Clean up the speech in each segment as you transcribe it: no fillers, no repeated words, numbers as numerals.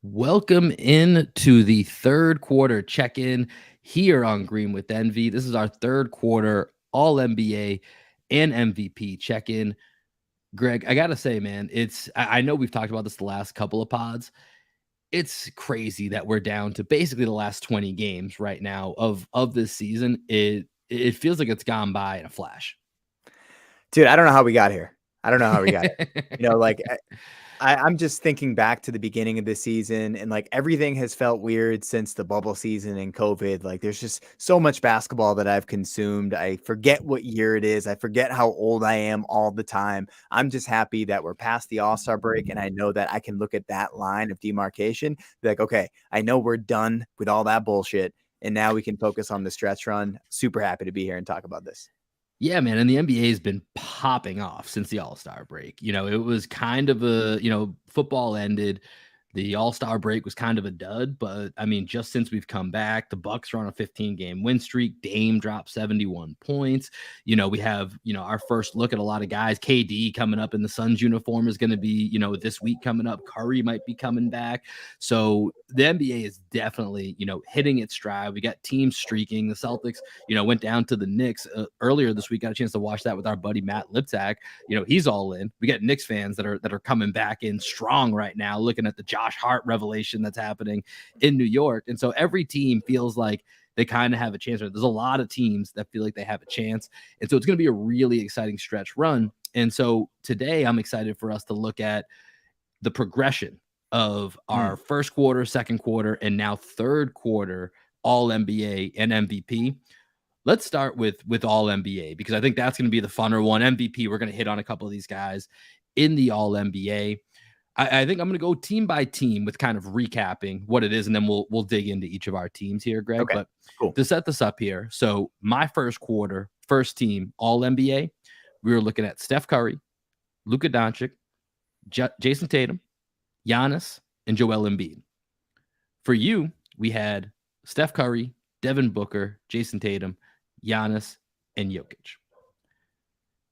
Welcome in to the third quarter check-in here on Green with Envy. This is our third quarter All NBA and MVP check-in. Greg, I gotta say, man, I know we've talked about this the last couple of pods. It's crazy that we're down to basically the last 20 games right now of this season. It feels like it's gone by in a flash. Dude, I don't know how we got here. I don't know how we got here. I'm just thinking back to the beginning of this season, and like everything has felt weird since the bubble season and COVID. Like there's just so much basketball that I've consumed. I forget what year it is. I forget how old I am all the time. I'm just happy that we're past the All-Star break, and I know that I can look at that line of demarcation, be like, okay, I know we're done with all that bullshit, and now we can focus on the stretch run. Super happy to be here and talk about this. Yeah, man. And the NBA has been popping off since the All-Star break. It was kind of football ended. The All-Star break was kind of a dud, but I mean, just since we've come back, the Bucks are on a 15-game win streak. Dame dropped 71 points. We have, our first look at a lot of guys. KD coming up in the Suns uniform is going to be, this week coming up. Curry might be coming back. So the NBA is definitely, hitting its stride. We got teams streaking. The Celtics, went down to the Knicks earlier this week. Got a chance to watch that with our buddy Matt Liptak. He's all in. We got Knicks fans that are coming back in strong right now, looking at the Josh Hart revelation that's happening in New York. And so every team feels like they kind of have a chance. There's a lot of teams that feel like they have a chance. And so it's going to be a really exciting stretch run. And so today I'm excited for us to look at the progression of our first quarter, second quarter, and now third quarter All NBA and MVP. Let's start with All NBA, because I think that's going to be the funner one. MVP, we're going to hit on a couple of these guys in the All NBA. I think I'm going to go team by team with kind of recapping what it is, and then we'll dig into each of our teams here, Greg. Okay, but cool. To set this up here, so my first quarter, first team, All NBA, we were looking at Steph Curry, Luka Doncic, Jason Tatum, Giannis, and Joel Embiid. For you, we had Steph Curry, Devin Booker, Jason Tatum, Giannis, and Jokic.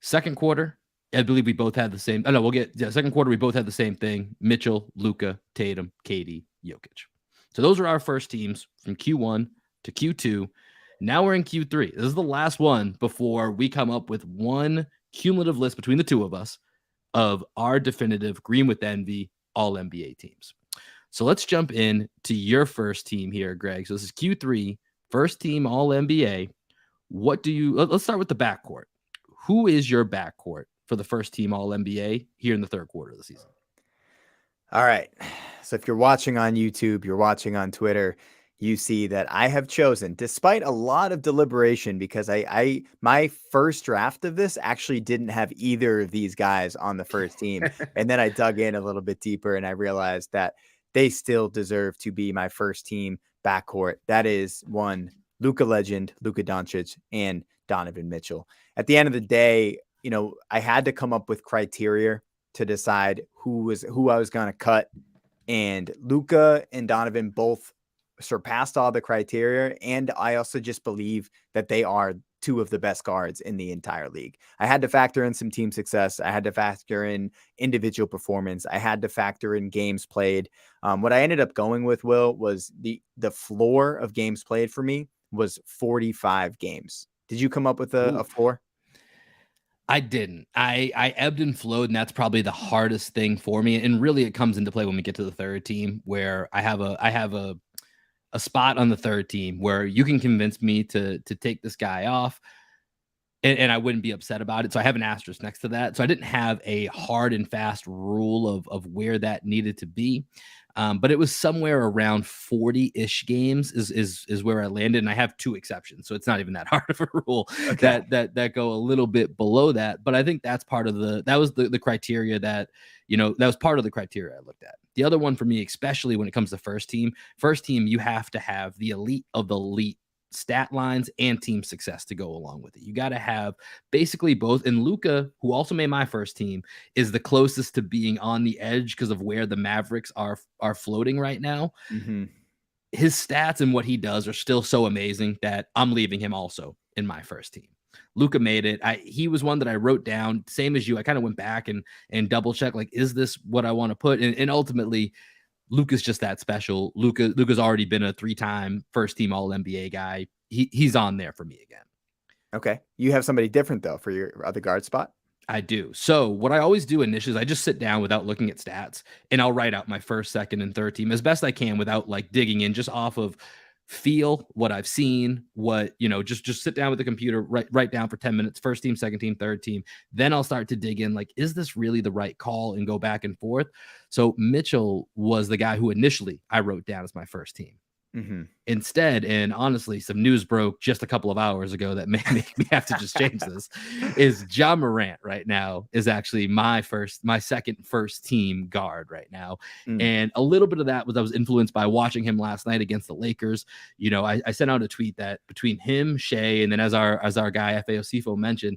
Second quarter, I believe we both had the same. Second quarter, we both had the same thing. Mitchell, Luka, Tatum, KD, Jokic. So those are our first teams from Q1 to Q2. Now we're in Q3. This is the last one before we come up with one cumulative list between the two of us of our definitive Green with Envy All NBA teams. So let's jump in to your first team here, Greg. So this is Q3, first team All NBA. Let's start with the backcourt. Who is your backcourt for the first team All NBA here in the third quarter of the season? All right. So if you're watching on YouTube, you're watching on Twitter, you see that I have chosen, despite a lot of deliberation, because my first draft of this actually didn't have either of these guys on the first team. And then I dug in a little bit deeper and I realized that they still deserve to be my first team backcourt. That is one, Luka legend, Luka Doncic, and Donovan Mitchell. At the end of the day, I had to come up with criteria to decide who I was going to cut. And Luka and Donovan both surpassed all the criteria. And I also just believe that they are two of the best guards in the entire league. I had to factor in some team success. I had to factor in individual performance. I had to factor in games played. What I ended up going with, Will, was the floor of games played for me was 45 games. Did you come up with a floor? I didn't. I ebbed and flowed, and that's probably the hardest thing for me. And really, it comes into play when we get to the third team, where I have a spot on the third team where you can convince me to take this guy off, and I wouldn't be upset about it. So I have an asterisk next to that. So I didn't have a hard and fast rule of where that needed to be. But it was somewhere around 40-ish games is where I landed. And I have two exceptions. So it's not even that hard of a rule that go a little bit below that. But I think that's that was the criteria that was part of the criteria I looked at. The other one for me, especially when it comes to first team, you have to have the elite of the elite stat lines and team success to go along with it. You got to have basically both. And Luka, who also made my first team, is the closest to being on the edge because of where the Mavericks are floating right now. Mm-hmm. His stats and what he does are still so amazing that I'm leaving him also in my first team. Luka made it. He was one that I wrote down, same as you. I kind of went back and double checked, like, is this what I want to put? And ultimately, Luka's just that special. Luka's already been a 3-time first team All NBA guy. He's on there for me again. Okay. You have somebody different though for your other guard spot? I do. So what I always do initially is I just sit down without looking at stats, and I'll write out my first, second, and third team as best I can without like digging in, just off of feel, what I've seen, what, just sit down with the computer, write down for 10 minutes, first team, second team, third team. Then I'll start to dig in, like, is this really the right call, and go back and forth. So Mitchell was the guy who initially I wrote down as my first team. Mm-hmm. Instead, and honestly, some news broke just a couple of hours ago that may make me have to just change this, is Ja Morant right now is actually my second first team guard right now. And a little bit of that was I was influenced by watching him last night against the Lakers. I sent out a tweet that between him, Shea, and then as our guy FAO Sifo mentioned,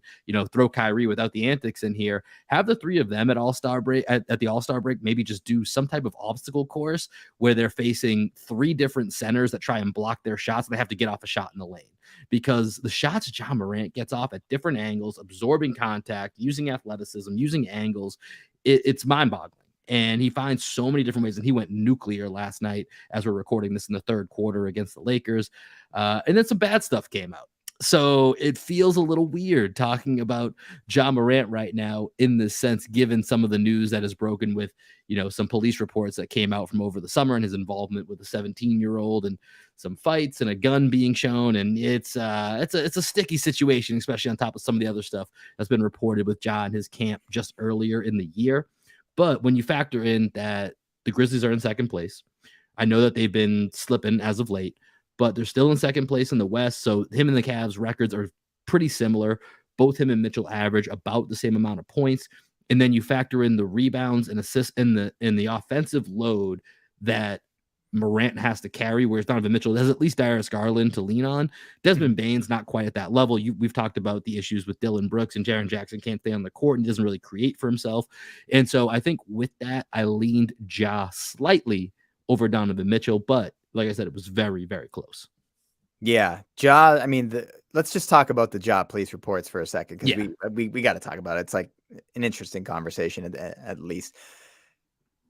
throw Kyrie without the antics in here, have the three of them at All-Star break at the All-Star break, maybe just do some type of obstacle course where they're facing three different centers that try and block their shots, and they have to get off a shot in the lane, because the shots Ja Morant gets off at different angles, absorbing contact, using athleticism, using angles, it's mind-boggling. And he finds so many different ways, and he went nuclear last night as we're recording this in the third quarter against the Lakers. And then some bad stuff came out. So it feels a little weird talking about Ja Morant right now in this sense, given some of the news that is broken with, some police reports that came out from over the summer and his involvement with a 17-year-old and some fights and a gun being shown. And it's a sticky situation, especially on top of some of the other stuff that's been reported with Ja and his camp just earlier in the year. But when you factor in that the Grizzlies are in second place, I know that they've been slipping as of late, but they're still in second place in the West. So him and the Cavs records are pretty similar. Both him and Mitchell average about the same amount of points. And then you factor in the rebounds and assists in the offensive load that Morant has to carry, whereas Donovan Mitchell has at least Darius Garland to lean on. Desmond Bane's not quite at that level. We've talked about the issues with Dillon Brooks, and Jaren Jackson can't stay on the court and doesn't really create for himself. And so I think with that, I leaned Ja slightly over Donovan Mitchell, but like I said, it was very, very close. Yeah, Ja. I mean, let's just talk about the Ja police reports for a second, because we got to talk about it. It's like an interesting conversation at least.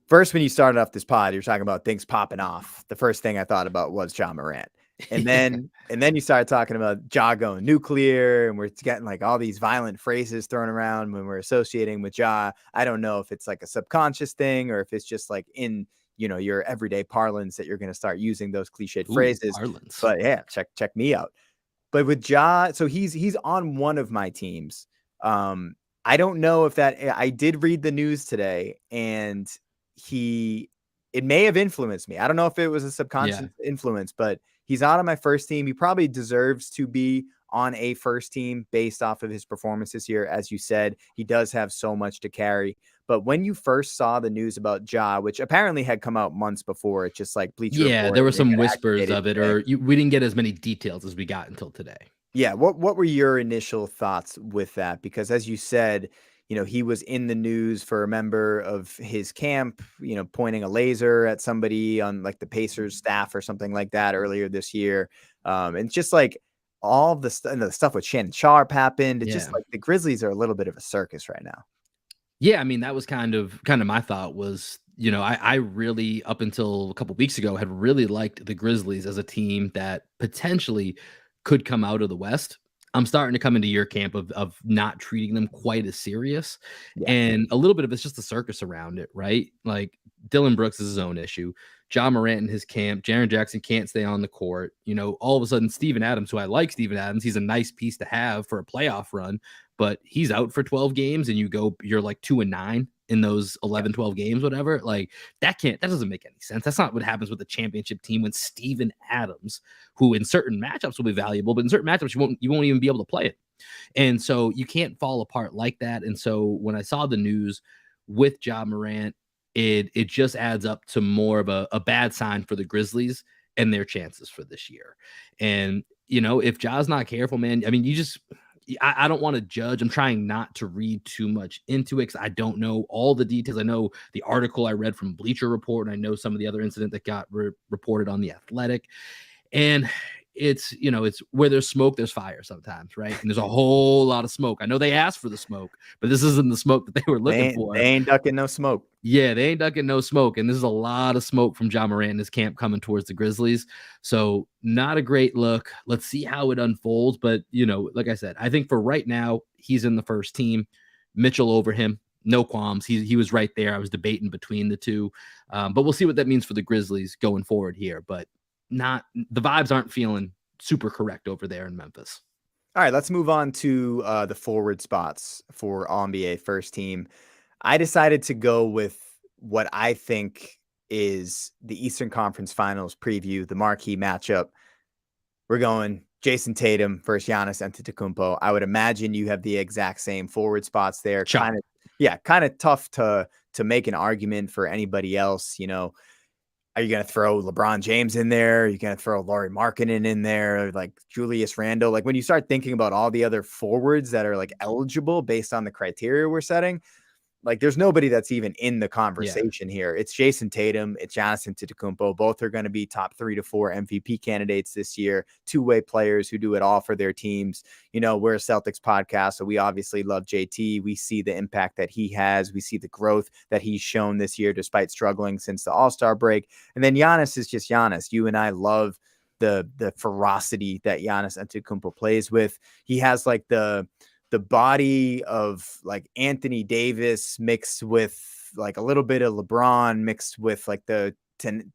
First, when you started off this pod, you're talking about things popping off. The first thing I thought about was Ja Morant. And then you started talking about Ja going nuclear, and we're getting like all these violent phrases thrown around when we're associating with Ja. I don't know if it's like a subconscious thing or if it's just like in your everyday parlance that you're going to start using those cliched phrases. Parlance. But yeah, check me out. But with Ja, so he's on one of my teams. I don't know if I did read the news today, and it may have influenced me. I don't know if it was a subconscious influence, but he's out on my first team. He probably deserves to be on a first team based off of his performance this year. As you said, he does have so much to carry. But when you first saw the news about Ja, which apparently had come out months before, it's just like Bleacher Report, there were some whispers of it, or we didn't get as many details as we got until today. Yeah. What were your initial thoughts with that? Because as you said, he was in the news for a member of his camp, pointing a laser at somebody on like the Pacers staff or something like that earlier this year. And just like all the stuff with Shannon Sharp happened. It's just like the Grizzlies are a little bit of a circus right now. Yeah, I mean, that was kind of my thought was, I really, up until a couple weeks ago, had really liked the Grizzlies as a team that potentially could come out of the West. I'm starting to come into your camp of not treating them quite as serious. Yeah. And a little bit of it's just the circus around it, right? Like Dillon Brooks is his own issue. Ja Morant in his camp. Jaren Jackson can't stay on the court. All of a sudden, Steven Adams, who I like Steven Adams, he's a nice piece to have for a playoff run, but he's out for 12 games and you're like 2-9 in those 11, 12 games, whatever. Like that doesn't make any sense. That's not what happens with a championship team when Steven Adams, who in certain matchups will be valuable, but in certain matchups, you won't even be able to play it. And so you can't fall apart like that. And so when I saw the news with Ja Morant, it just adds up to more of a bad sign for the Grizzlies and their chances for this year. And, if Ja's not careful, man, I mean, I don't want to judge. I'm trying not to read too much into it because I don't know all the details. I know the article I read from Bleacher Report, and I know some of the other incident that got reported on The Athletic. And it's, it's where there's smoke, there's fire sometimes, right? And there's a whole lot of smoke. I know they asked for the smoke, but this isn't the smoke that they were looking for. They ain't ducking no smoke. Yeah, they ain't ducking no smoke. And this is a lot of smoke from Ja Morant and his camp coming towards the Grizzlies. So not a great look. Let's see how it unfolds. But, like I said, I think for right now, he's in the first team. Mitchell over him. No qualms. He was right there. I was debating between the two. But we'll see what that means for the Grizzlies going forward here. But the vibes aren't feeling super correct over there in Memphis. All right, let's move on to the forward spots for All-NBA first team. I decided to go with what I think is the Eastern Conference Finals preview, the marquee matchup. We're going Jason Tatum versus Giannis Antetokounmpo. I would imagine you have the exact same forward spots there. Kind of tough to make an argument for anybody else. Are you going to throw LeBron James in there? Are you going to throw Lauri Markkanen in there? Like Julius Randle? Like when you start thinking about all the other forwards that are like eligible based on the criteria we're setting, like there's nobody that's even in the conversation here. It's Jason Tatum, it's Giannis Antetokounmpo. Both are going to be top 3 to 4 MVP candidates this year. Two-way players who do it all for their teams. We're a Celtics podcast, so we obviously love JT. We see the impact that he has. We see the growth that he's shown this year, despite struggling since the All-Star break. And then Giannis is just Giannis. You and I love the ferocity that Giannis Antetokounmpo plays with. He has like the body of like Anthony Davis mixed with like a little bit of LeBron mixed with like the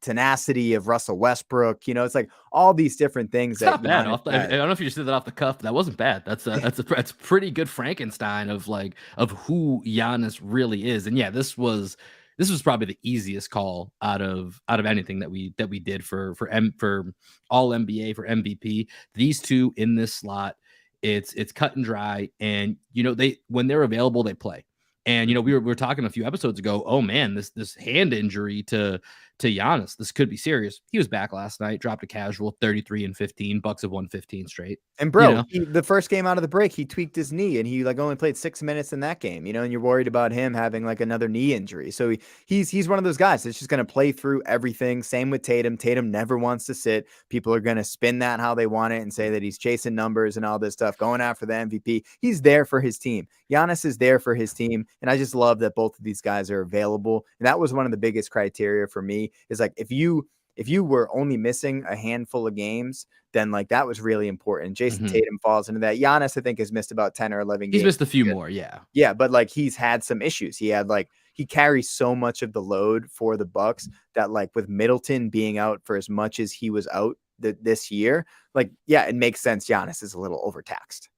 tenacity of Russell Westbrook. It's like all these different things. It's not bad. I don't know if you just did that off the cuff. That wasn't bad. That's a pretty good Frankenstein of who Giannis really is. And yeah, this was probably the easiest call out of anything that we did for all NBA for MVP. These two in this slot. It's cut and dry, and when they're available, they play. And we were talking a few episodes ago. Oh man, this hand injury to Giannis, this could be serious. He was back last night, dropped a casual 33 and 15. Bucks have won 15 straight. And bro, the first game out of the break, he tweaked his knee, and he like only played 6 minutes in that game. And you're worried about him having like another knee injury. So he's one of those guys that's just going to play through everything. Same with Tatum. Tatum never wants to sit. People are going to spin that how they want it and say that he's chasing numbers and all this stuff, going after the MVP. He's there for his team. Giannis is there for his team, and I just love that both of these guys are available. And that was one of the biggest criteria for me. Is like if you were only missing a handful of games, then like that was really important. Jason Tatum falls into that. Giannis, I think, has missed about 10 or 11 games. He's missed a few more, yeah. Yeah, but like he's had some issues. He carries so much of the load for the Bucks that like with Middleton being out for as much as he was out this year, like, yeah, it makes sense. Giannis is a little overtaxed.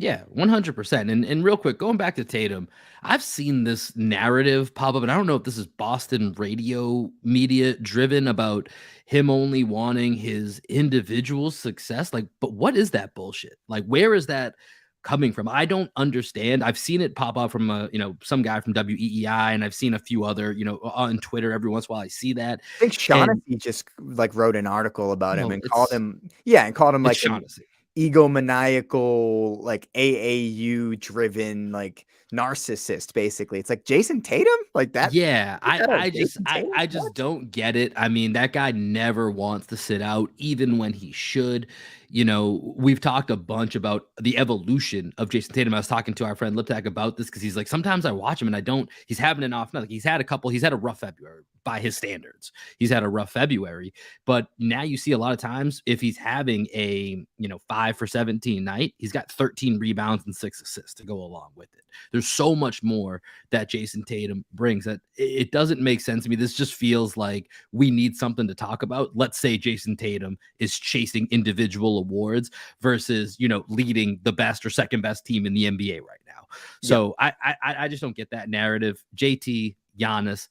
Yeah, 100%. And real quick, going back to Tatum, I've seen this narrative pop up, and I don't know if this is Boston radio media driven about him only wanting his individual success. Like, but what is that bullshit? Like, where is that coming from? I don't understand. I've seen it pop up from some guy from WEEI, and I've seen a few other, on Twitter every once in a while. I see that. I think Shaughnessy just like wrote an article about him and called him like Shaughnessy. Egomaniacal, like AAU driven, like narcissist. Basically, it's like Jason Tatum, like that. Yeah, I just don't get it. I mean, that guy never wants to sit out, even when he should. We've talked a bunch about the evolution of Jason Tatum. I was talking to our friend Liptak about this because he's like, sometimes I watch him and he's having an off night. Like he's had a rough February by his standards. He's had a rough February, but now you see a lot of times if he's having a 5 for 17 night, he's got 13 rebounds and 6 assists to go along with it. There's so much more that Jason Tatum brings that it doesn't make sense to me. This just feels like we need something to talk about. Let's say Jason Tatum is chasing individual awards versus, leading the best or second best team in the NBA right now. So yeah. I just don't get that narrative. JT, Giannis,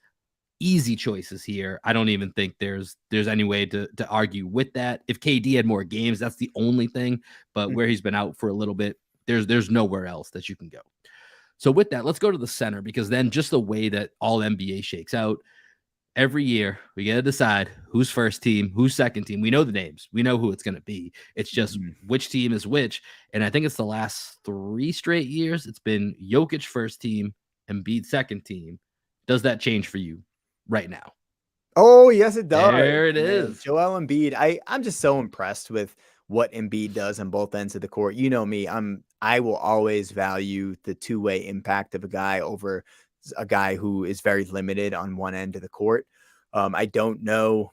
easy choices here. I don't even think there's any way to argue with that. If KD had more games, that's the only thing. But where he's been out for a little bit, there's nowhere else that you can go. So with that, let's go to the center, because then just the way that all NBA shakes out, every year we got to decide who's first team, who's second team. We know the names. We know who it's going to be. It's just which team is which. And I think it's the last 3 straight years. It's been Jokic first team, Embiid second team. Does that change for you right now? Oh, yes, it does. There it is. Joel Embiid. I'm just so impressed with what Embiid does on both ends of the court. You know me, I will always value the two-way impact of a guy over a guy who is very limited on one end of the court. I don't know,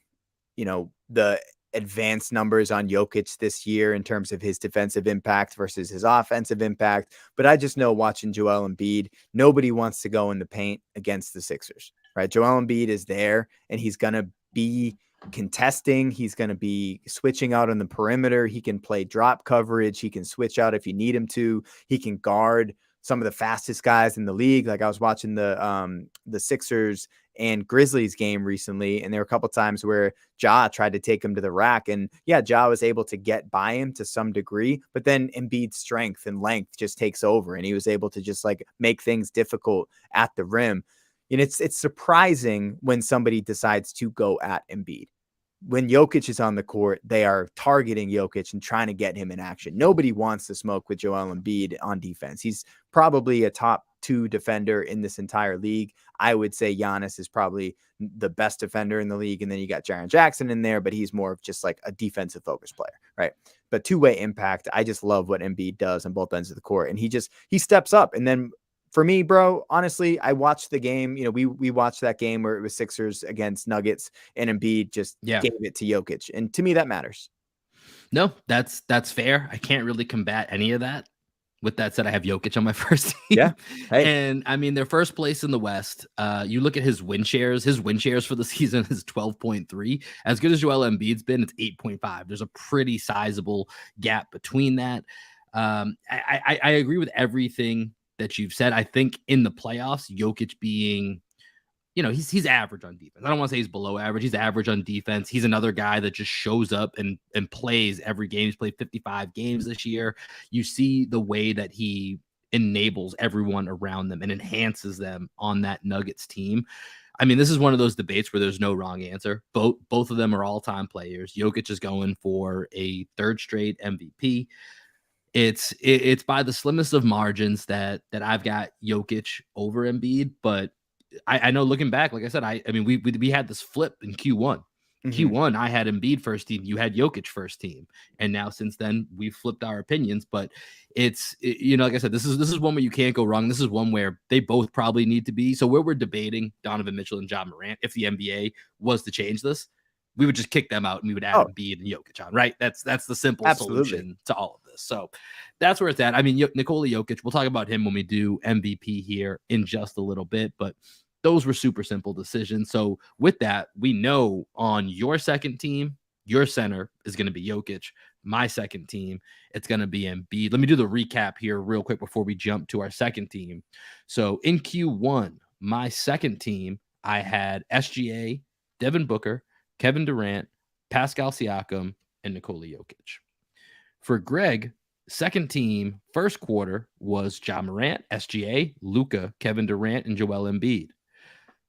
the advanced numbers on Jokic this year in terms of his defensive impact versus his offensive impact. But I just know watching Joel Embiid, nobody wants to go in the paint against the Sixers, right? Joel Embiid is there and he's going to be contesting. He's going to be switching out on the perimeter. He can play drop coverage. He can switch out if you need him to. He can guard some of the fastest guys in the league. Like I was watching the Sixers and Grizzlies game recently, and there were a couple times where Ja tried to take him to the rack, and yeah, Ja was able to get by him to some degree, but then Embiid's strength and length just takes over, and he was able to just like make things difficult at the rim. And it's surprising when somebody decides to go at Embiid. When Jokic is on the court, they are targeting Jokic and trying to get him in action. Nobody wants to smoke with Joel Embiid on defense. He's probably a top 2 defender in this entire league. I would say Giannis is probably the best defender in the league. And then you got Jaren Jackson in there, but he's more of just like a defensive focused player, right? But two-way impact, I just love what Embiid does on both ends of the court. And he steps up. And then for me, bro, honestly, I watched the game. We watched that game where it was Sixers against Nuggets, and Embiid just gave it to Jokic. And to me, that matters. No, that's fair. I can't really combat any of that. With that said, I have Jokic on my first team. Yeah. Hey. And I mean, they're first place in the West. You look at his win shares. His win shares for the season is 12.3. As good as Joel Embiid's been, it's 8.5. There's a pretty sizable gap between that. I agree with everything that you've said. I think in the playoffs, Jokic being, he's average on defense. I don't want to say he's below average. He's average on defense. He's another guy that just shows up and plays every game. He's played 55 games this year. You see the way that he enables everyone around them and enhances them on that Nuggets team. I mean, this is one of those debates where there's no wrong answer. Both of them are all-time players. Jokic is going for a third straight MVP. It's by the slimmest of margins that I've got Jokic over Embiid, but I know looking back, like I said, I mean, we had this flip in Q1. Mm-hmm. Q1, I had Embiid first team. You had Jokic first team. And now since then, we've flipped our opinions. But like I said, this is one where you can't go wrong. This is one where they both probably need to be. So where we're debating Donovan Mitchell and Ja Morant, if the NBA was to change this, we would just kick them out and we would add Embiid and Jokic on, right? That's the simple solution to all of this. So that's where it's at. I mean, Nikola Jokic, we'll talk about him when we do MVP here in just a little bit, but those were super simple decisions. So with that, we know on your second team, your center is going to be Jokic. My second team, it's going to be Embiid. Let me do the recap here real quick before we jump to our second team. So in Q1, my second team, I had SGA, Devin Booker, Kevin Durant, Pascal Siakam, and Nikola Jokic. For Greg, second team, first quarter was Ja Morant, SGA, Luka, Kevin Durant, and Joel Embiid.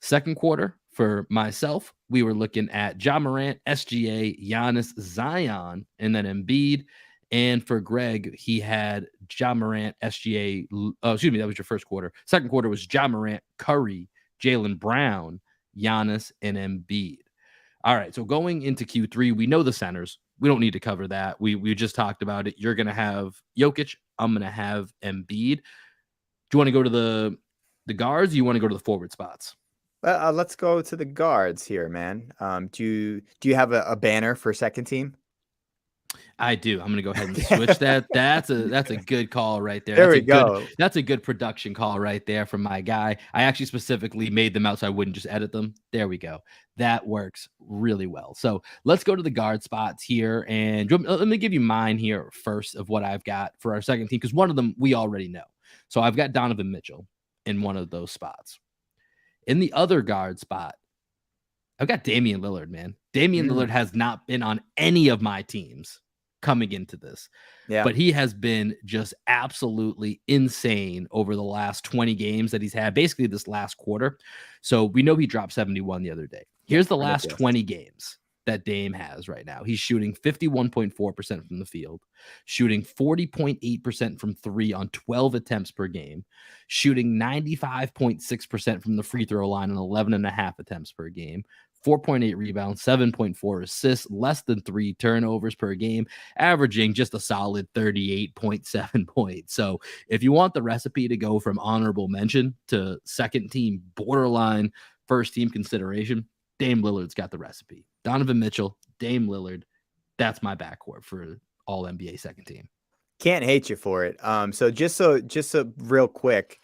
Second quarter, for myself, we were looking at Ja Morant, SGA, Giannis, Zion, and then Embiid. And for Greg, he had Ja Morant, SGA. That was your first quarter. Second quarter was Ja Morant, Curry, Jaylen Brown, Giannis, and Embiid. All right, so going into Q3, we know the centers. We don't need to cover that. We just talked about it. You're going to have Jokic. I'm going to have Embiid. Do you want to go to the guards or you want to go to the forward spots? Let's go to the guards here, man. Do you have a banner for second team? I do. I'm going to go ahead and switch that. That's a good call right there. There we go. That's a good production call right there from my guy. I actually specifically made them out so I wouldn't just edit them. There we go. That works really well. So let's go to the guard spots here. And let me give you mine here first of what I've got for our second team, because one of them we already know. So I've got Donovan Mitchell in one of those spots. In the other guard spot, I've got Damian Lillard, man. Damian Lillard has not been on any of my teams coming into this. Yeah. But he has been just absolutely insane over the last 20 games that he's had, basically this last quarter. So we know he dropped 71 the other day. Here's the last 20 games. that Dame has right now. He's shooting 51.4% from the field, shooting 40.8% from three on 12 attempts per game, shooting 95.6% from the free throw line on 11.5 attempts per game, 4.8 rebounds, 7.4 assists, less than 3 turnovers per game, averaging just a solid 38.7 points. So if you want the recipe to go from honorable mention to second team borderline first team consideration, Dame Lillard's got the recipe. Donovan Mitchell, Dame Lillard. That's my backcourt for all NBA second team. Can't hate you for it. So real quick,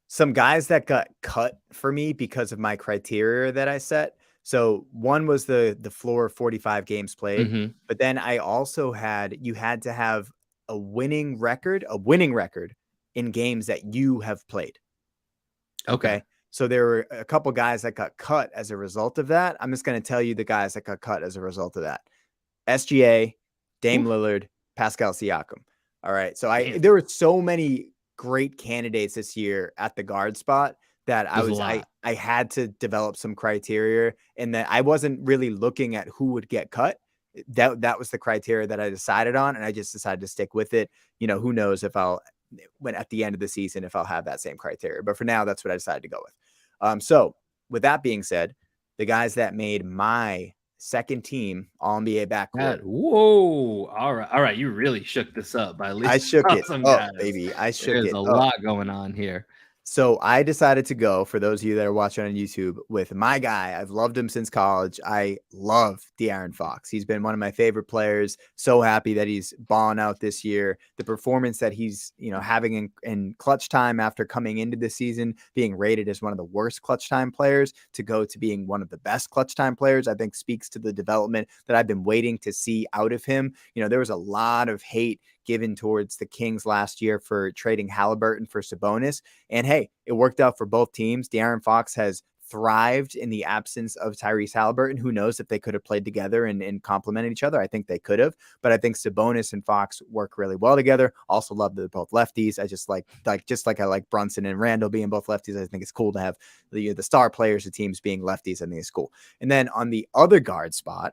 some guys that got cut for me because of my criteria that I set. So one was the floor 45 games played, but then I also had you had to have a winning record in games that you have played. Okay. So there were a couple guys that got cut as a result of that. I'm just going to tell you the guys that got cut as a result of that. SGA, Dame Lillard, Pascal Siakam. All right. So there were so many great candidates this year at the guard spot that I had to develop some criteria, and that I wasn't really looking at who would get cut. That was the criteria that I decided on, and I just decided to stick with it. You know, who knows if when at the end of the season, if I'll have that same criteria, but for now, that's what I decided to go with. So with that being said, the guys that made my second team all NBA backcourt. Whoa. All right. You really shook this up by least. I shook it up, guys. Baby. I shook There's it a lot going on here. So I decided to go, for those of you that are watching on YouTube, with my guy. I've loved him since college. I love De'Aaron Fox. He's been one of my favorite players. So happy that he's balling out this year. The performance that he's, having in clutch time after coming into the season, being rated as one of the worst clutch time players to go to being one of the best clutch time players, I think speaks to the development that I've been waiting to see out of him. There was a lot of hate given towards the Kings last year for trading Halliburton for Sabonis. And hey, it worked out for both teams. De'Aaron Fox has thrived in the absence of Tyrese Halliburton. Who knows if they could have played together and complemented each other? I think they could have, but I think Sabonis and Fox work really well together. Also love that they're both lefties. I just like I like Brunson and Randall being both lefties. I think it's cool to have the star players of teams being lefties. I think it's cool. And then on the other guard spot,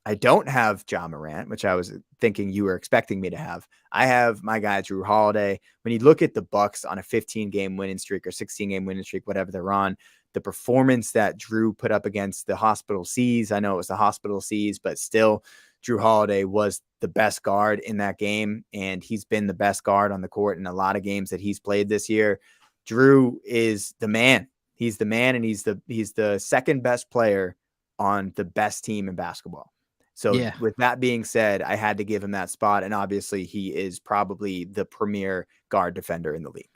I don't have Ja Morant, which I was thinking you were expecting me to have. I have my guy, Drew Holiday. When you look at the Bucks on a 15-game winning streak or 16-game winning streak, whatever they're on, the performance that Drew put up against the Hospital Seas, I know it was the Hospital Seas, but still, Drew Holiday was the best guard in that game, and he's been the best guard on the court in a lot of games that he's played this year. Drew is the man. He's the man, and he's the second best player on the best team in basketball. So with that being said, I had to give him that spot. And obviously he is probably the premier guard defender in the league.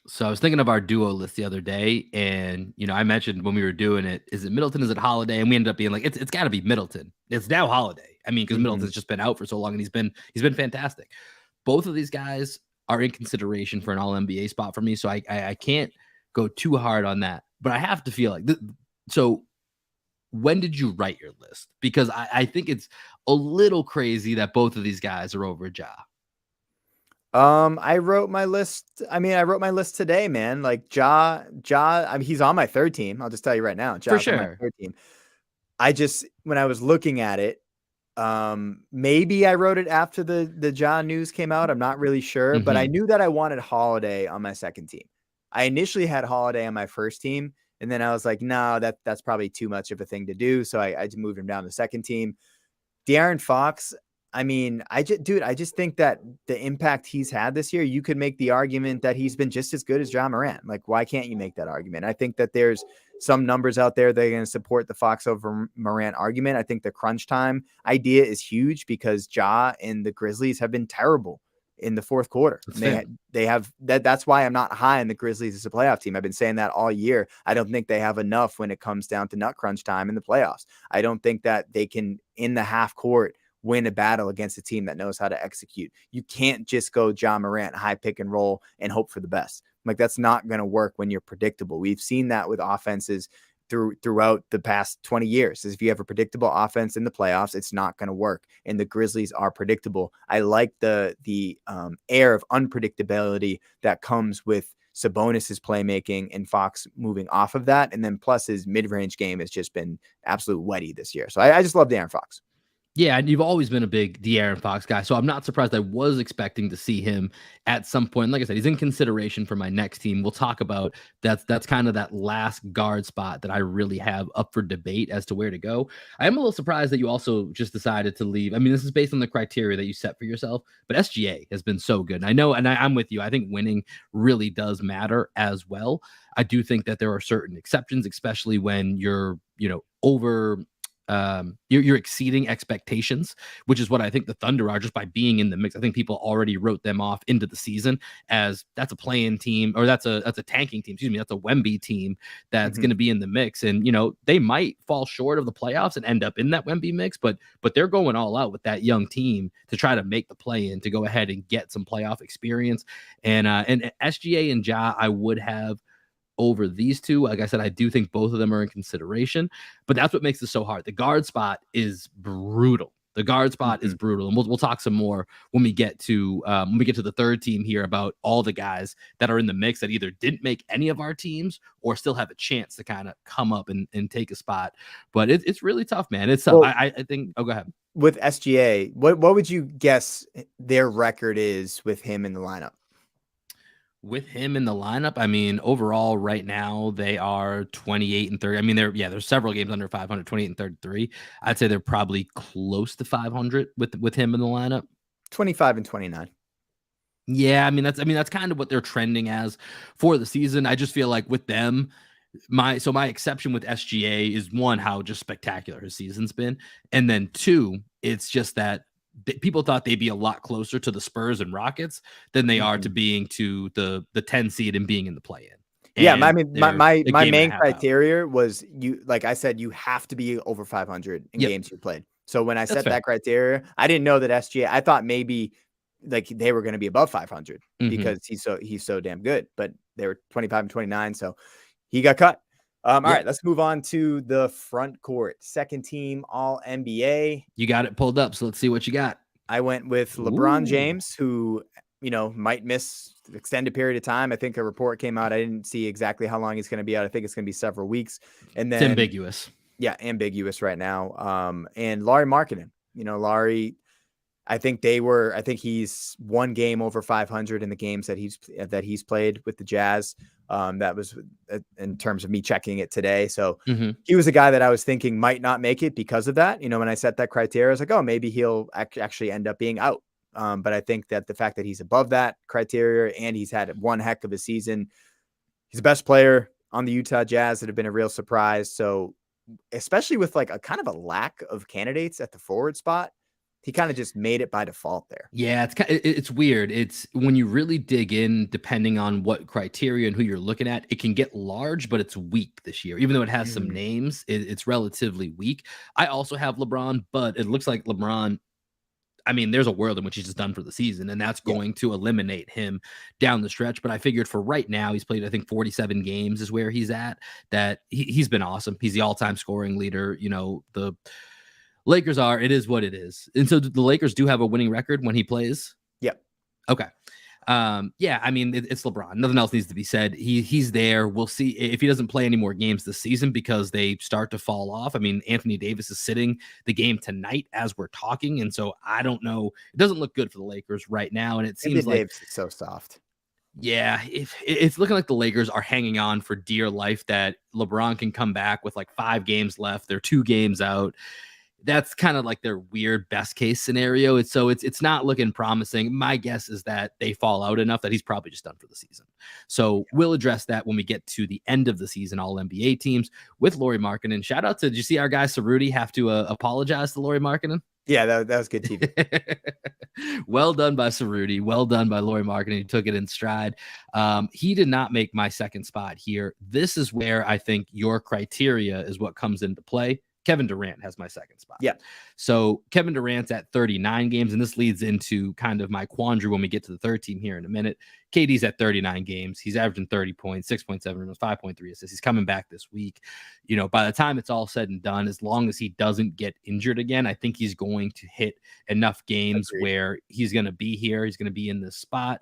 So I was thinking of our duo list the other day, and I mentioned when we were doing it, is it Middleton? Is it Holiday? And we ended up being like, it's got to be Middleton. It's now Holiday. I mean, because Middleton's just been out for so long, and he's been fantastic. Both of these guys are in consideration for an All NBA spot for me, so I can't go too hard on that. But I have to feel like so. When did you write your list? Because I think it's a little crazy that both of these guys are over Ja. I wrote my list. I wrote my list today, man. Like Ja, he's on my third team. I'll just tell you right now. For sure. On my third team. When I was looking at it, maybe I wrote it after the Ja news came out. I'm not really sure, but I knew that I wanted Holiday on my second team. I initially had Holiday on my first team. And then I was like, no, that's probably too much of a thing to do. So I just moved him down to the second team. De'Aaron Fox, I just think that the impact he's had this year, you could make the argument that he's been just as good as Ja Morant. Like, why can't you make that argument? I think that there's some numbers out there that are going to support the Fox over Morant argument. I think the crunch time idea is huge because Ja and the Grizzlies have been terrible in the fourth quarter. They have that. That's why I'm not high on the Grizzlies as a playoff team. I've been saying that all year. I don't think they have enough when it comes down to nut crunch time in the playoffs. I don't think that they can, in the half court, win a battle against a team that knows how to execute. You can't just go Ja Morant, high pick and roll, and hope for the best. Like, that's not going to work when you're predictable. We've seen that with offenses throughout the past 20 years. Is if you have a predictable offense in the playoffs, it's not going to work. And the Grizzlies are predictable. I like the air of unpredictability that comes with Sabonis' playmaking, and Fox moving off of that. And then plus his mid-range game has just been absolute wetty this year. So I just love De'Aaron Fox. Yeah, and you've always been a big De'Aaron Fox guy, so I'm not surprised. I was expecting to see him at some point. Like I said, he's in consideration for my next team. We'll talk about that's kind of that last guard spot that I really have up for debate as to where to go. I am a little surprised that you also just decided to leave. I mean, this is based on the criteria that you set for yourself, but SGA has been so good. And I know, and I'm with you. I think winning really does matter as well. I do think that there are certain exceptions, especially when you're, over you're exceeding expectations, which is what I think the Thunder are just by being in the mix. I think people already wrote them off into the season as that's a play-in team, or that's a tanking team. Excuse me, that's a Wemby team that's going to be in the mix, and they might fall short of the playoffs and end up in that Wemby mix, but they're going all out with that young team to try to make the play-in to go ahead and get some playoff experience. And SGA and Ja, I would have over these two. Like I said, I do think both of them are in consideration, but that's what makes this so hard. The guard spot is brutal. The guard spot is brutal, and we'll talk some more when we get to the third team here about all the guys that are in the mix that either didn't make any of our teams or still have a chance to kind of come up and take a spot. But it's really tough, man. It's tough. Well, I think. Oh, go ahead. With SGA, what would you guess their record is with him in the lineup? With him in the lineup, I mean, overall right now they are 28 and 30. I mean, there's several games under 500, 28 and 33. I'd say they're probably close to 500 with him in the lineup. 25 and 29. Yeah, I mean that's kind of what they're trending as for the season. I just feel like with them, my exception with SGA is one, how just spectacular his season's been, and then two, it's just that people thought they'd be a lot closer to the Spurs and Rockets than they are to being to the 10 seed and being in the play-in. Yeah, I mean, my main criteria was, you, like I said, you have to be over 500 in games you played. So when I set that criteria, I didn't know that SGA, I thought maybe like they were going to be above 500 because he's so damn good, but they were 25 and 29. So he got cut. All right, let's move on to the front court. Second team All NBA. You got it pulled up, so let's see what you got. I went with LeBron James, who, might miss an extended period of time. I think a report came out. I didn't see exactly how long he's going to be out. I think it's going to be several weeks. And then it's ambiguous. Yeah, ambiguous right now. And Lauri Markkanen. Lauri, I think he's one game over 500 in the games that he's played with the Jazz. That was in terms of me checking it today. So he was a guy that I was thinking might not make it because of that. When I set that criteria, I was like, oh, maybe he'll actually end up being out. But I think that the fact that he's above that criteria and he's had one heck of a season, he's the best player on the Utah Jazz that have been a real surprise. So especially with like a kind of a lack of candidates at the forward spot, he kind of just made it by default there. Yeah, it's weird. It's when you really dig in, depending on what criteria and who you're looking at, it can get large, but it's weak this year. Even though it has some names, it's relatively weak. I also have LeBron, but it looks like LeBron, I mean, there's a world in which he's just done for the season, and that's going to eliminate him down the stretch. But I figured for right now, he's played, I think, 47 games is where he's at, that he's been awesome. He's the all-time scoring leader. The Lakers are, it is what it is. And so the Lakers do have a winning record when he plays. Yep. Okay. Yeah, I mean, it's LeBron. Nothing else needs to be said. He's there. We'll see if he doesn't play any more games this season because they start to fall off. I mean, Anthony Davis is sitting the game tonight as we're talking. And so I don't know. It doesn't look good for the Lakers right now. And it seems like Davis is so soft. Yeah, it's looking like the Lakers are hanging on for dear life that LeBron can come back with like 5 games left. They're 2 games out. That's kind of like their weird best case scenario. It's not looking promising. My guess is that they fall out enough that he's probably just done for the season. So we'll address that when we get to the end of the season, all NBA teams with Lauri Markkanen. Shout out to, did you see our guy Cerruti have to apologize to Lauri Markkanen? Yeah, that was good TV. Well done by Cerruti. Well done by Lauri Markkanen. He took it in stride. He did not make my second spot here. This is where I think your criteria is what comes into play. Kevin Durant has my second spot. Yeah. So Kevin Durant's at 39 games, and this leads into kind of my quandary when we get to the third team here in a minute. KD's at 39 games. He's averaging 30 points, 6.7 rebounds, 5.3 assists. He's coming back this week. By the time it's all said and done, as long as he doesn't get injured again, I think he's going to hit enough games where he's going to be here. He's going to be in this spot.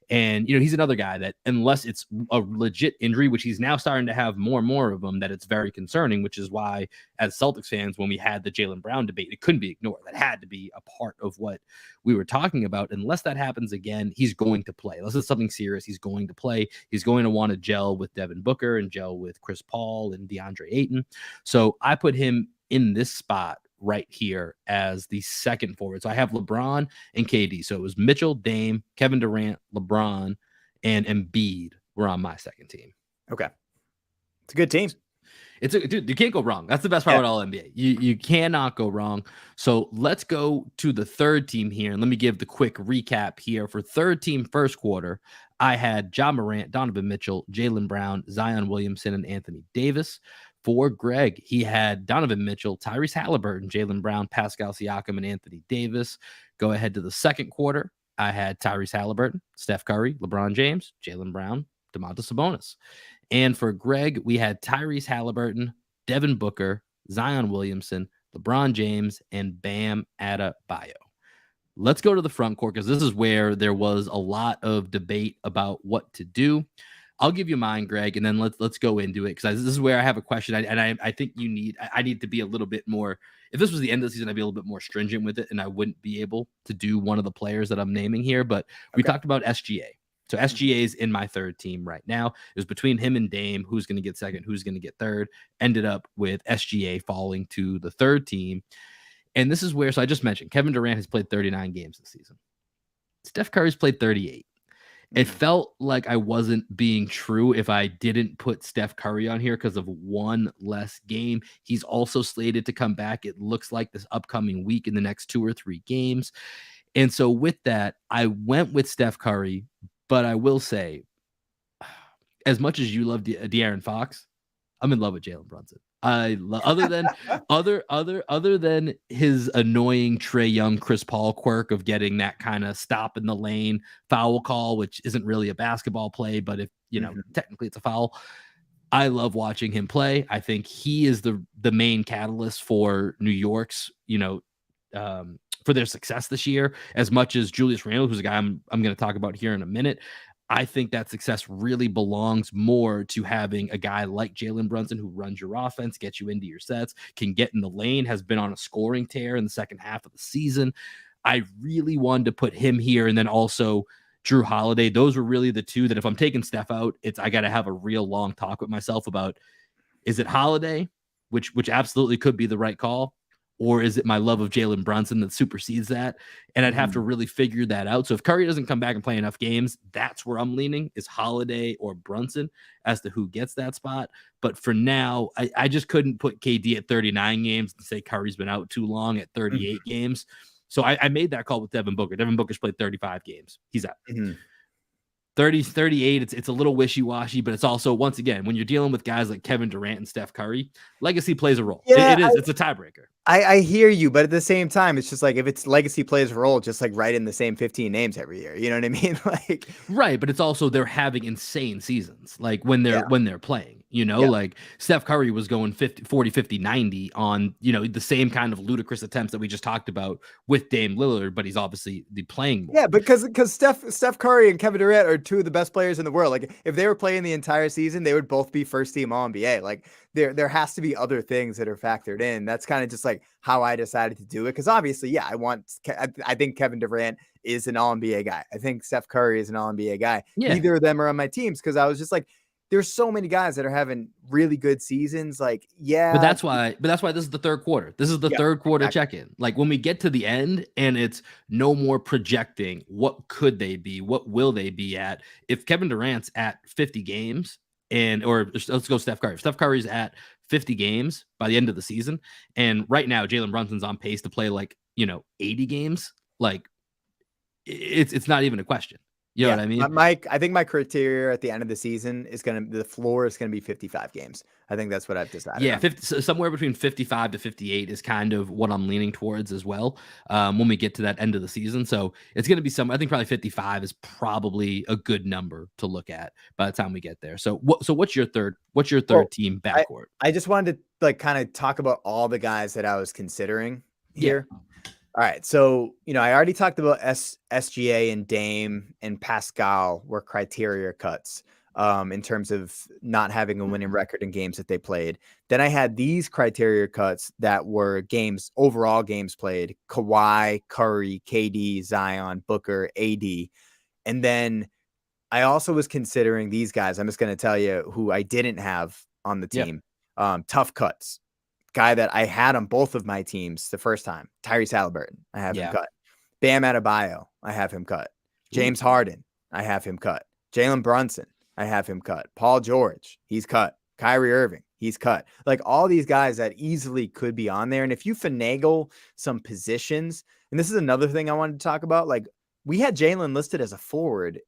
And, he's another guy that, unless it's a legit injury, which he's now starting to have more and more of them, that it's very concerning, which is why, as Celtics fans, when we had the Jaylen Brown debate, it couldn't be ignored. That had to be a part of what we were talking about. Unless that happens again, he's going to play. Unless it's something serious, he's going to play. He's going to want to gel with Devin Booker and gel with Chris Paul and DeAndre Ayton. So I put him in this spot right here as the second forward. So I have LeBron and KD. So it was Mitchell, Dame, Kevin Durant, LeBron, and Embiid were on my second team. Okay. It's a good team. Dude, you can't go wrong. That's the best part with all NBA. You cannot go wrong. So let's go to the third team here. And let me give the quick recap here. For third team first quarter, I had Ja Morant, Donovan Mitchell, Jaylen Brown, Zion Williamson, and Anthony Davis. For Greg, he had Donovan Mitchell, Tyrese Halliburton, Jaylen Brown, Pascal Siakam, and Anthony Davis. Go ahead to the second quarter. I had Tyrese Halliburton, Steph Curry, LeBron James, Jaylen Brown, Domantas Sabonis. And for Greg, we had Tyrese Halliburton, Devin Booker, Zion Williamson, LeBron James, and Bam Adebayo. Let's go to the front court, because this is where there was a lot of debate about what to do. I'll give you mine, Greg, and then let's go into it, because this is where I have a question, I think I need to be a little bit more. If this was the end of the season, I'd be a little bit more stringent with it, and I wouldn't be able to do one of the players that I'm naming here. But we talked about SGA. So SGA is in my third team right now. It was between him and Dame, who's going to get second, who's going to get third. Ended up with SGA falling to the third team. And this is where, so I just mentioned, Kevin Durant has played 39 games this season. Steph Curry's played 38. It felt like I wasn't being true if I didn't put Steph Curry on here because of one less game. He's also slated to come back, it looks like, this upcoming week in the next 2 or 3 games. And so with that, I went with Steph Curry. But I will say, as much as you love De'Aaron Fox, I'm in love with Jalen Brunson. Other than his annoying Trae Young, Chris Paul quirk of getting that kind of stop in the lane foul call, which isn't really a basketball play, but if technically it's a foul. I love watching him play. I think he is the main catalyst for New York's, for their success this year, as much as Julius Randle, who's a guy I'm going to talk about here in a minute. I think that success really belongs more to having a guy like Jalen Brunson, who runs your offense, gets you into your sets, can get in the lane, has been on a scoring tear in the second half of the season. I really wanted to put him here, and then also Drew Holiday. Those were really the two that if I'm taking Steph out, I got to have a real long talk with myself about, is it Holiday, which absolutely could be the right call, or is it my love of Jalen Brunson that supersedes that? And I'd have to really figure that out. So if Curry doesn't come back and play enough games, that's where I'm leaning, is Holiday or Brunson as to who gets that spot. But for now, I just couldn't put KD at 39 games and say Curry's been out too long at 38 games. So I made that call with Devin Booker. Devin Booker's played 35 games. He's out. 30, 38, it's a little wishy-washy, but it's also, once again, when you're dealing with guys like Kevin Durant and Steph Curry, legacy plays a role. It is. It's a tiebreaker. I hear you, but at the same time, it's just like, if it's legacy plays a role, just like write in the same 15 names every year. You know what I mean? Like, right, but it's also they're having insane seasons, like when they're playing. Like Steph Curry was going 50, 40, 50, 90 on, the same kind of ludicrous attempts that we just talked about with Dame Lillard, but he's obviously playing more. Yeah, because Steph Curry and Kevin Durant are two of the best players in the world. Like, if they were playing the entire season, they would both be first team All-NBA. Like, there has to be other things that are factored in. That's kind of just like how I decided to do it. Because obviously, I think Kevin Durant is an All-NBA guy. I think Steph Curry is an All-NBA guy. Yeah. Neither of them are on my teams, because I was just like, there's so many guys that are having really good seasons. Like, but that's why this is the third quarter. This is the third quarter check-in. Like, when we get to the end and it's no more projecting, what could they be? What will they be at? If Kevin Durant's at 50 games or let's go Steph Curry. If Steph Curry's at 50 games by the end of the season, and right now Jalen Brunson's on pace to play 80 games, like it's not even a question. You know what I mean? I think my criteria at the end of the season is the floor is going to be 55 games. I think that's what I've decided. Yeah, somewhere between 55 to 58 is kind of what I'm leaning towards as well when we get to that end of the season. So it's going to be I think probably 55 is probably a good number to look at by the time we get there. So what's your third team backcourt? I just wanted to kind of talk about all the guys that I was considering here. All right. So, I already talked about SGA and Dame and Pascal were criteria cuts in terms of not having a winning record in games that they played. Then I had these criteria cuts that were overall games played: Kawhi, Curry, KD, Zion, Booker, AD. And then I also was considering these guys. I'm just going to tell you who I didn't have on the Yep. team. Tough cuts. Guy that I had on both of my teams the first time, Tyrese Halliburton. I have him Yeah. cut. Bam Adebayo, I have him cut. Ooh. James Harden, I have him cut. Jalen Brunson, I have him cut. Paul George, he's cut. Kyrie Irving, he's cut. Like all these guys that easily could be on there. And if you finagle some positions, and this is another thing I wanted to talk about, like we had Jalen listed as a forward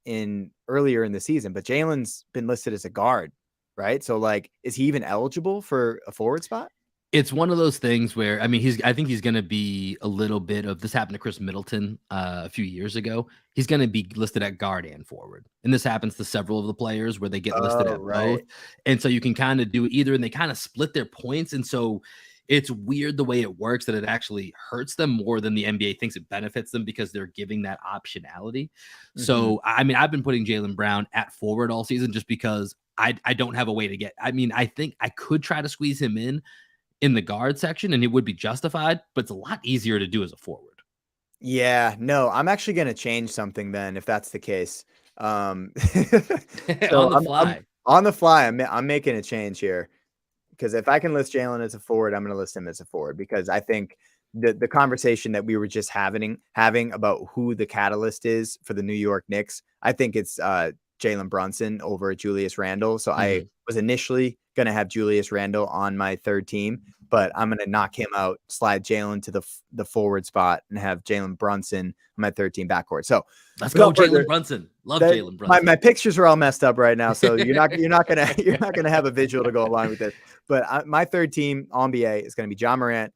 earlier in the season, but Jalen's been listed as a guard, right? So like, is he even eligible for a forward spot? It's one of those things where, I mean, I think he's going to be a little bit of this happened to Chris Middleton a few years ago. He's going to be listed at guard and forward. And this happens to several of the players where they get listed Oh, at both. right. And so you can kind of do either, and they kind of split their points. And so it's weird the way it works that it actually hurts them more than the NBA thinks it benefits them because they're giving that optionality. So, I mean, I've been putting Jaylen Brown at forward all season just because I don't have a way to get. I mean, I think I could try to squeeze him in the guard section and it would be justified, but it's a lot easier to do as a forward. Yeah, no, I'm actually gonna change something then if that's the case. On So the I'm fly. on the fly. I'm making a change here because if I can list Jalen as a forward, I'm gonna list him as a forward because I think the conversation that we were just having about who the catalyst is for the New York Knicks, I think it's Jalen Brunson over Julius Randle. So I Mhm. was initially gonna have Julius Randle on my third team, but I'm gonna knock him out, slide Jalen to the forward spot, and have Jalen Brunson on my third team backcourt. So Let's go, without Jalen further, Brunson. Love that Jalen my, Brunson. my pictures are all messed up right now, so you're not gonna you're not gonna have a visual to go along with this. But my third team on BA is gonna be John Morant,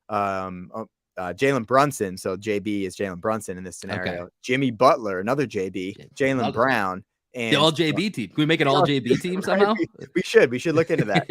Jalen Brunson. So JB is Jalen Brunson in this Okay. scenario. Jimmy Butler, another JB, Jalen Love it. Brown, The and all JB team. Can we make an all JB team right, somehow? we should look into that.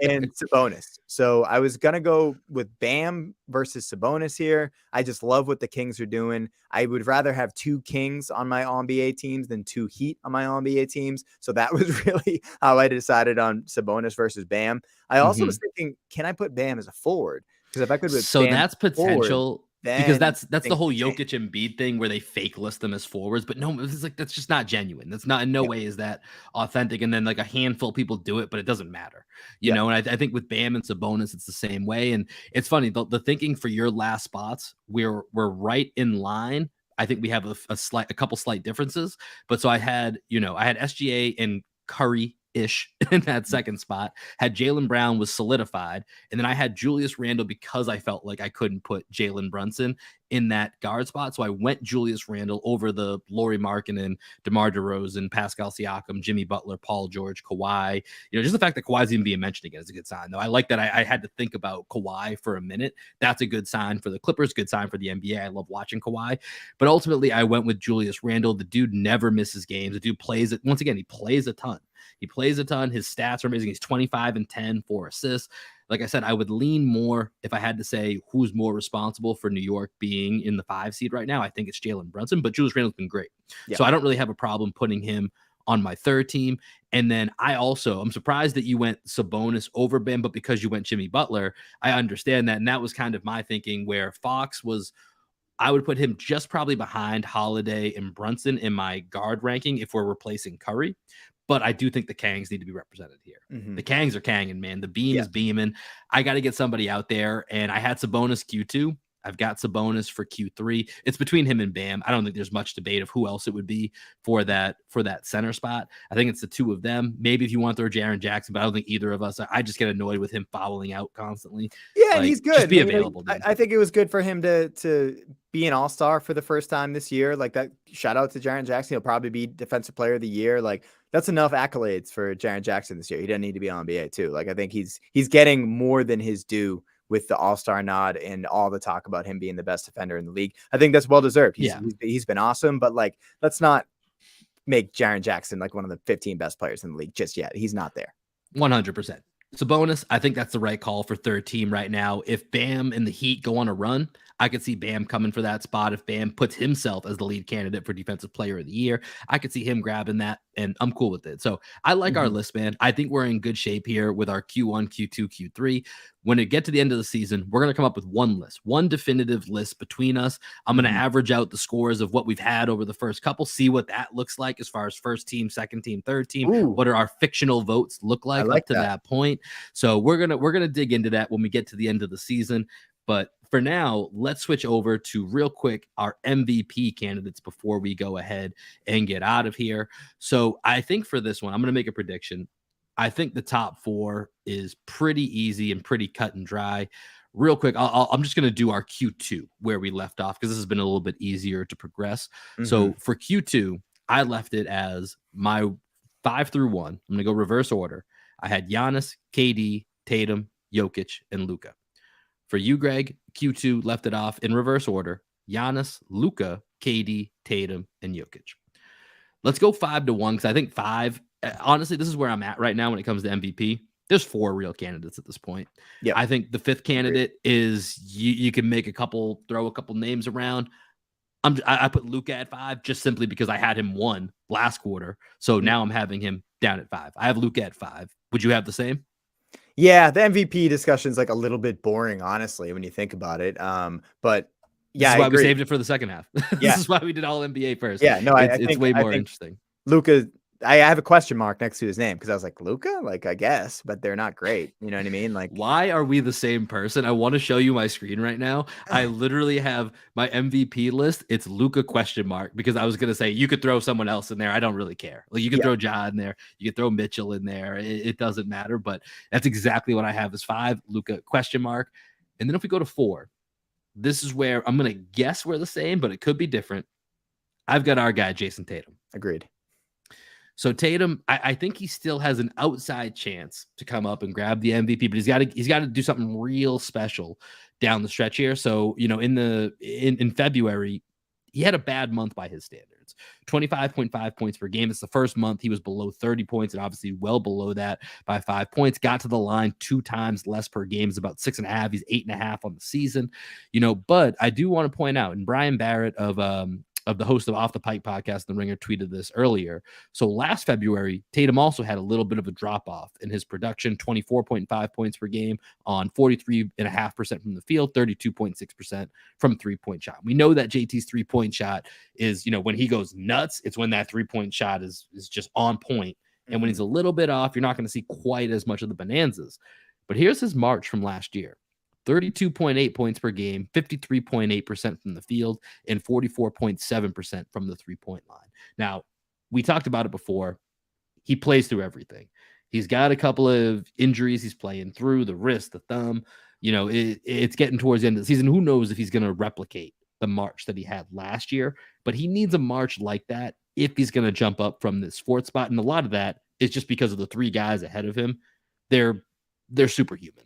And Sabonis. So I was gonna go with Bam versus Sabonis here. I just love what the Kings are doing. I would rather have two Kings on my All-NBA teams than two Heat on my All-NBA teams. So that was really how I decided on Sabonis versus Bam. I also was Mhm. thinking, can I put Bam as a forward? Because if I could put So Bam that's forward, potential because then that's the things whole could change. Jokic and Embiid thing where they fake list them as forwards, but no, it's like that's just not genuine. That's not in no Yep. way is that authentic. And then like a handful of people do it, but it doesn't matter, Yep. And I think with Bam and Sabonis, it's the same way. And it's funny the thinking for your last spots, we're right in line. I think we have a couple slight differences, but so I had SGA and Curry ish in that second spot, had Jalen Brown was solidified, and then I had Julius Randle because I felt like I couldn't put Jalen Brunson in that guard spot. So I went Julius Randle over the Lauri Markkanen, DeMar DeRozan, Pascal Siakam, Jimmy Butler, Paul George, Kawhi. Just the fact that Kawhi's even being mentioned again is a good sign, though. I like that I had to think about Kawhi for a minute. That's a good sign for the Clippers, good sign for the NBA. I love watching Kawhi. But ultimately, I went with Julius Randle. The dude never misses games. The dude plays it. Once again, he plays a ton. He plays a ton. His stats are amazing. He's 25 and 10, 4 assists. Like I said, I would lean more if I had to say who's more responsible for New York being in the 5 seed right now. I think it's Jalen Brunson, but Julius Randle's been great. Yep. So I don't really have a problem putting him on my third team. And then I'm surprised that you went Sabonis over Bam, but because you went Jimmy Butler, I understand that. And that was kind of my thinking where I would put him just probably behind Holiday and Brunson in my guard ranking if we're replacing Curry. But I do think the Kangs need to be represented here. Mm-hmm. The Kangs are Kanging, man. The beam Yeah. is beaming. I got to get somebody out there. And I had Sabonis Q2. I've got Sabonis for Q3. It's between him and Bam. I don't think there's much debate of who else it would be for that center spot. I think it's the two of them. Maybe if you want to throw Jaren Jackson, but I don't think either of us. I just get annoyed with him fouling out constantly. Yeah, and Like, he's good. just be And, available, dude. I think it was good for him to be an all-star for the first time this year. Like that, shout out to Jaren Jackson. He'll probably be defensive player of the year. Like that's enough accolades for Jaren Jackson this year. He doesn't need to be on NBA too. Like I think he's getting more than his due with the all-star nod and all the talk about him being the best defender in the league. I think that's well deserved. He's been awesome, but like let's not make Jaren Jackson like one of the 15 best players in the league just yet. He's not there. 100%. Sabonis, I think that's the right call for third team right now. If Bam and the Heat go on a run, I could see Bam coming for that spot. If Bam puts himself as the lead candidate for defensive player of the year, I could see him grabbing that, and I'm cool with it. So I like our list, man. I think we're in good shape here with our Q1, Q2, Q3. When it get to the end of the season, we're going to come up with one list, one definitive list between us. I'm going to average out the scores of what we've had over the first couple, see what that looks like as far as first team, second team, third team. Ooh, what are our fictional votes look like like up to that point? So we're gonna dig into that when we get to the end of the season. But for now, let's switch over to real quick our MVP candidates before we go ahead and get out of here. So I think for this one, I'm going to make a prediction. I think the top four is pretty easy and pretty cut and dry. Real quick, I'm just going to do our Q2 where we left off because this has been a little bit easier to progress. So for Q2, I left it as my 5 through 1. I'm going to go reverse order. I had Giannis, KD, Tatum, Jokic, and Luka. For you, Greg, Q2 left it off in reverse order. Giannis, Luka, KD, Tatum, and Jokic. Let's go 5 to 1 because I think 5, honestly, this is where I'm at right now when it comes to MVP. There's 4 real candidates at this point. Yeah, I think the 5th candidate is you can make throw a couple names around. I put Luka at 5 just simply because I had him 1 last quarter. So now I'm having him down at 5. I have Luka at 5. Would you have the same? Yeah, the MVP discussion is like a little bit boring, honestly, when you think about it. But yeah, this is why we saved it for the second half. This is why we did all NBA first. Yeah, no, it's way more interesting. Luka, I have a question mark next to his name because I was like, Luka? Like, I guess, but they're not great. You know what I mean? Like, why are we the same person? I want to show you my screen right now. I literally have my MVP list. It's Luka ? Because I was going to say you could throw someone else in there. I don't really care. Like, you could throw Ja in there. You could throw Mitchell in there. It doesn't matter. But that's exactly what I have as 5, Luka ? And then if we go to 4, this is where I'm going to guess we're the same, but it could be different. I've got our guy, Jason Tatum. Agreed. So Tatum, I think he still has an outside chance to come up and grab the MVP, but he's got to do something real special down the stretch here. So, you know, in February, he had a bad month by his standards. 25.5 points per game. It's the first month he was below 30 points and obviously well below that by 5 points. Got to the line 2 times less per game. It's about 6.5. He's 8.5 on the season. You know, but I do want to point out, and Brian Barrett of the host of Off the Pike podcast, The Ringer, tweeted this earlier. So last February, Tatum also had a little bit of a drop-off in his production, 24.5 points per game on 43.5% from the field, 32.6% from three-point shot. We know that JT's three-point shot is, you know, when he goes nuts, it's when that three-point shot is just on point. And when he's a little bit off, you're not going to see quite as much of the bonanzas. But here's his March from last year. 32.8 points per game, 53.8% from the field, and 44.7% from the three-point line. Now, we talked about it before. He plays through everything. He's got a couple of injuries he's playing through, the wrist, the thumb. You know, it's getting towards the end of the season. Who knows if he's going to replicate the March that he had last year, but he needs a March like that if he's going to jump up from this 4th spot. And a lot of that is just because of the 3 guys ahead of him. They're superhuman.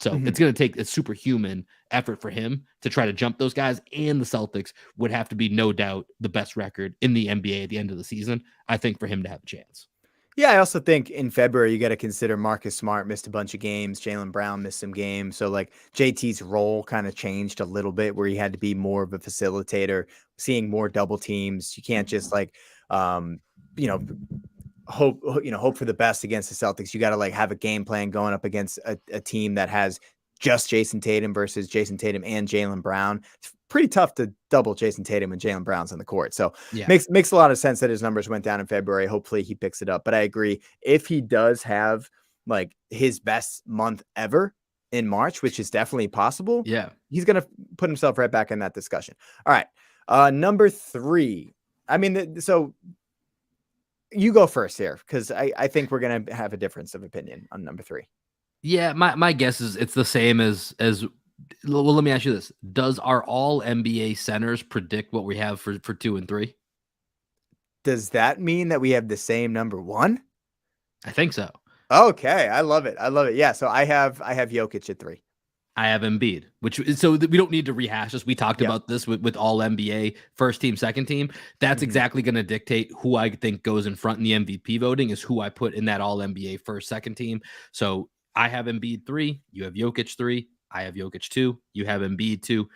So it's going to take a superhuman effort for him to try to jump those guys, and the Celtics would have to be no doubt the best record in the NBA at the end of the season, I think, for him to have a chance. Yeah, I also think in February, you got to consider Marcus Smart missed a bunch of games. Jaylen Brown missed some games. So like JT's role kind of changed a little bit where he had to be more of a facilitator, seeing more double teams. You can't just like, you know, hope for the best against the Celtics. You got to like have a game plan going up against a team that has just Jason Tatum versus Jason Tatum and Jaylen Brown. It's pretty tough to double Jason Tatum and Jaylen Brown's on the court. So makes a lot of sense that his numbers went down in February. Hopefully he picks it up. But I agree, if he does have like his best month ever in March, which is definitely possible, he's going to put himself right back in that discussion. All right. Number 3. I mean, so you go first here, because I think we're going to have a difference of opinion on number 3. Yeah, my guess is it's the same as well, let me ask you this. Does our all NBA centers predict what we have for 2 and 3? Does that mean that we have the same number 1? I think so. Okay, I love it. Yeah, so I have Jokic at 3. I have Embiid, so we don't need to rehash this. We talked about this with all NBA first team, second team. That's exactly going to dictate who I think goes in front in the MVP voting, is who I put in that all NBA first, second team. So I have Embiid 3, you have Jokic 3, I have Jokic 2, you have Embiid 2.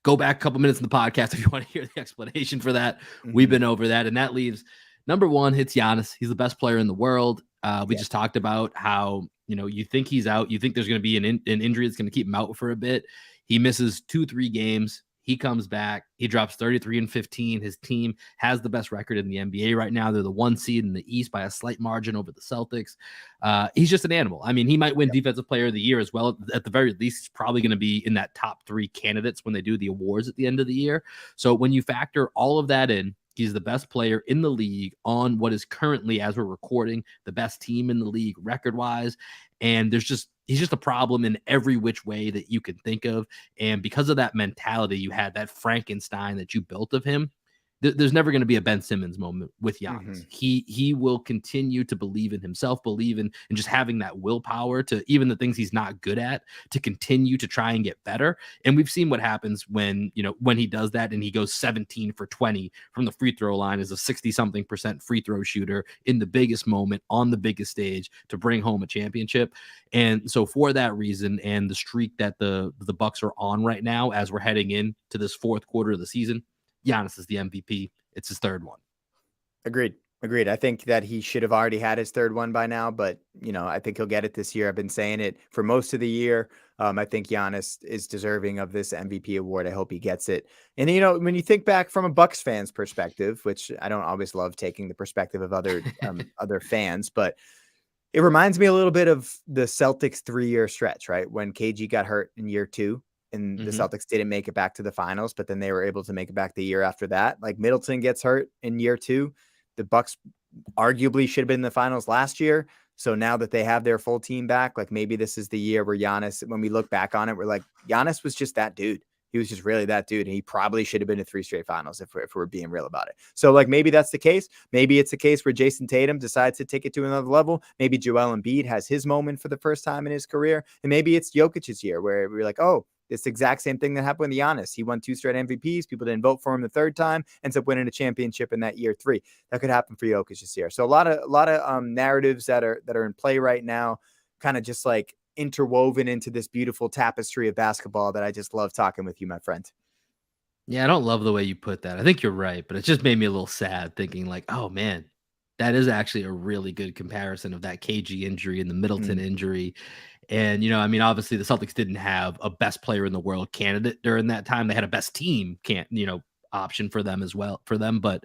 Go back a couple minutes in the podcast if you want to hear the explanation for that. We've Mm-hmm. been over that. And that leaves number one, hits Giannis. He's the best player in the world. We just talked about how, you think he's out. You think there's going to be an injury that's going to keep him out for a bit. He misses 2-3 games. He comes back. He drops 33-15. His team has the best record in the NBA right now. They're the 1 seed in the East by a slight margin over the Celtics. He's just an animal. I mean, he might win Defensive Player of the Year as well. At the very least, he's probably going to be in that top 3 candidates when they do the awards at the end of the year. So when you factor all of that in, he's the best player in the league on what is currently, as we're recording, the best team in the league record-wise. And he's just a problem in every which way that you can think of. And because of that mentality you had, that Frankenstein that you built of him, there's never going to be a Ben Simmons moment with Giannis. Mm-hmm. He will continue to believe in himself, believe in and just having that willpower to even the things he's not good at to continue to try and get better. And we've seen what happens when he does that and he goes 17 for 20 from the free throw line as a 60-something% free throw shooter in the biggest moment on the biggest stage to bring home a championship. And so for that reason and the streak that the Bucks are on right now as we're heading into this fourth quarter of the season, Giannis is the MVP. It's his third one. Agreed. I think that he should have already had his third one by now, but I think he'll get it this year. I've been saying it for most of the year. I think Giannis is deserving of this MVP award. I hope he gets it. And when you think back from a Bucks fan's perspective, which I don't always love taking the perspective of other other fans, but it reminds me a little bit of the Celtics 3-year stretch, right? When KG got hurt in year 2. And the Celtics didn't make it back to the finals, but then they were able to make it back the year after that. Like Middleton gets hurt in year 2. The Bucks arguably should have been in the finals last year. So now that they have their full team back, like maybe this is the year where Giannis, when we look back on it, we're like, Giannis was just that dude. He was just really that dude. And he probably should have been in 3 straight finals if we're being real about it. So like maybe that's the case. Maybe it's a case where Jason Tatum decides to take it to another level. Maybe Joel Embiid has his moment for the first time in his career. And maybe it's Jokic's year where we're like, oh, it's the exact same thing that happened with Giannis. He won 2 straight MVPs. People didn't vote for him the third time. Ends up winning a championship in that year 3. That could happen for Jokic this year. So a lot of narratives that are in play right now, kind of just like interwoven into this beautiful tapestry of basketball that I just love talking with you, my friend. Yeah, I don't love the way you put that. I think you're right, but it just made me a little sad thinking like, oh man, that is actually a really good comparison of that KG injury and the Middleton injury. And, I mean, obviously the Celtics didn't have a best player in the world candidate during that time. They had a best team option for them as well but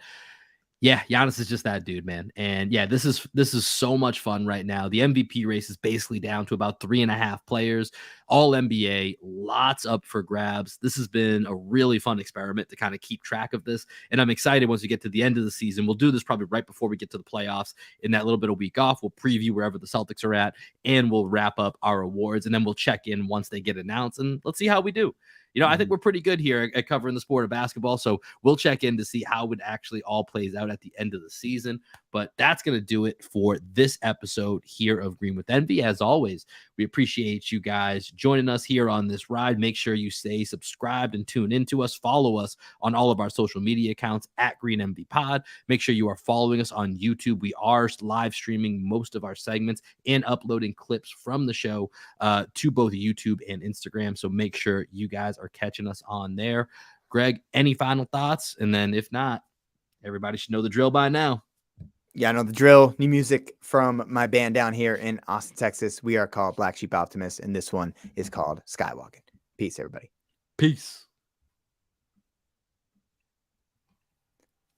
yeah, Giannis is just that dude, man. And yeah, this is so much fun right now. The MVP race is basically down to about 3.5 players, all NBA, lots up for grabs. This has been a really fun experiment to kind of keep track of this. And I'm excited once we get to the end of the season. We'll do this probably right before we get to the playoffs. In that little bit of week off, we'll preview wherever the Celtics are at and we'll wrap up our awards. And then we'll check in once they get announced and let's see how we do. I think we're pretty good here at covering the sport of basketball. So we'll check in to see how it actually all plays out at the end of the season. But that's going to do it for this episode here of Green with Envy. As always, we appreciate you guys joining us here on this ride. Make sure you stay subscribed and tune into us. Follow us on all of our social media accounts at Green Envy Pod. Make sure you are following us on YouTube. We are live streaming most of our segments and uploading clips from the show to both YouTube and Instagram. So make sure you guys are catching us on there. Greg, any final thoughts? And then if not, everybody should know the drill by now. Yeah, I know the drill. New music from my band down here in Austin, Texas. We are called Black Sheep Optimist, and this one is called Skywalking. Peace, everybody. Peace.